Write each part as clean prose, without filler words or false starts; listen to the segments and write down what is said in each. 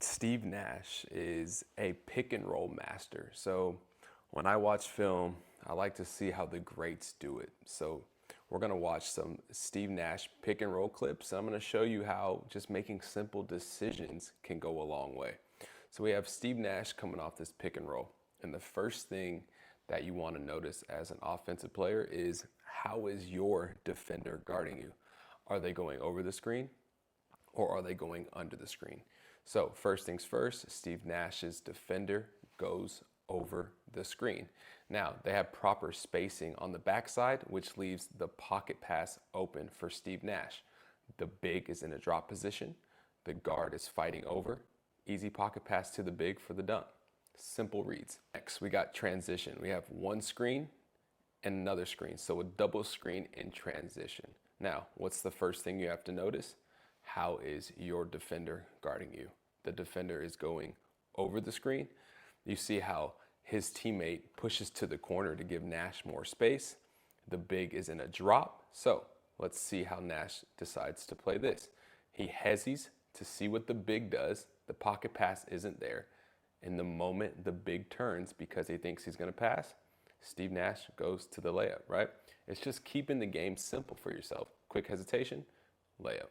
Steve Nash is a pick and roll master. So when I watch film, I like to see how the greats do it. So we're going to watch some Steve Nash pick and roll clips. I'm going to show you how just making simple decisions can go a long way. So we have Steve Nash coming off this pick and roll. And the first thing that you want to notice as an offensive player is, how is your defender guarding you? Are they going over the screen or are they going under the screen? So first things first, Steve Nash's defender goes over the screen. Now, they have proper spacing on the backside, which leaves the pocket pass open for Steve Nash. The big is in a drop position. The guard is fighting over. Easy pocket pass to the big for the dunk. Simple reads. Next, we got transition. We have one screen and another screen. So a double screen in transition. Now, what's the first thing you have to notice? How is your defender guarding you? The defender is going over the screen. You see how his teammate pushes to the corner to give Nash more space. The big is in a drop. So let's see how Nash decides to play this. He hesitates to see what the big does. The pocket pass isn't there. In the moment the big turns because he thinks he's going to pass, Steve Nash goes to the layup, right? It's just keeping the game simple for yourself. Quick hesitation, layup.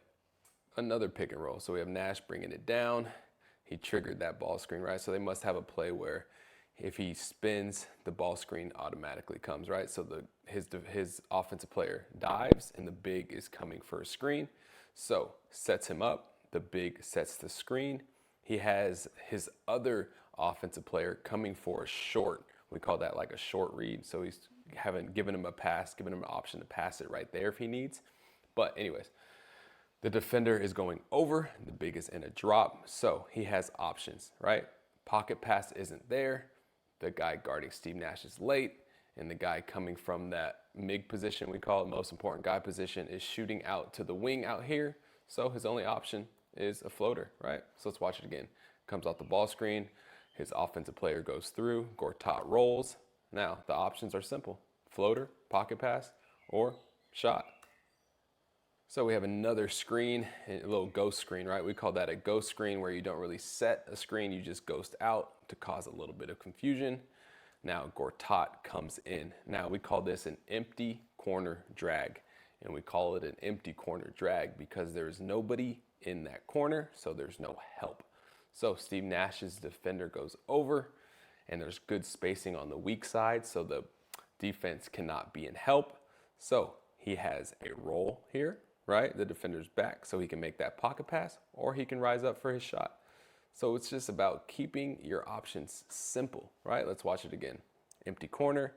Another pick and roll. So we have Nash bringing it down. He triggered that ball screen, right? So they must have a play where if he spins, the ball screen automatically comes, right? So his offensive player dives and the big is coming for a screen. So sets him up. The big sets the screen. He has his other offensive player coming for a short. We call that like a short read. So he's given him a pass, giving him an option to pass it right there if he needs. But anyways, the defender is going over, the big is in a drop, so he has options, right? Pocket pass isn't there, the guy guarding Steve Nash is late, and the guy coming from that MIG position, we call it most important guy position, is shooting out to the wing out here, so his only option is a floater, right? So let's watch it again. Comes off the ball screen, his offensive player goes through, Gortat rolls. Now, the options are simple: floater, pocket pass, or shot. So we have another screen, a little ghost screen, right? We call that a ghost screen, where you don't really set a screen, you just ghost out to cause a little bit of confusion. Now Gortat comes in. Now we call this an empty corner drag. And we call it an empty corner drag because there's nobody in that corner, so there's no help. So Steve Nash's defender goes over, and there's good spacing on the weak side, so the defense cannot be in help. So he has a roll here, right? The defender's back, so he can make that pocket pass, or he can rise up for his shot. So it's just about keeping your options simple, right? Let's watch it again. Empty corner.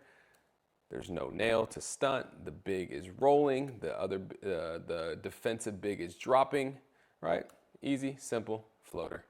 There's no nail to stunt. The big is rolling. The defensive big is dropping, right? Easy, simple, floater.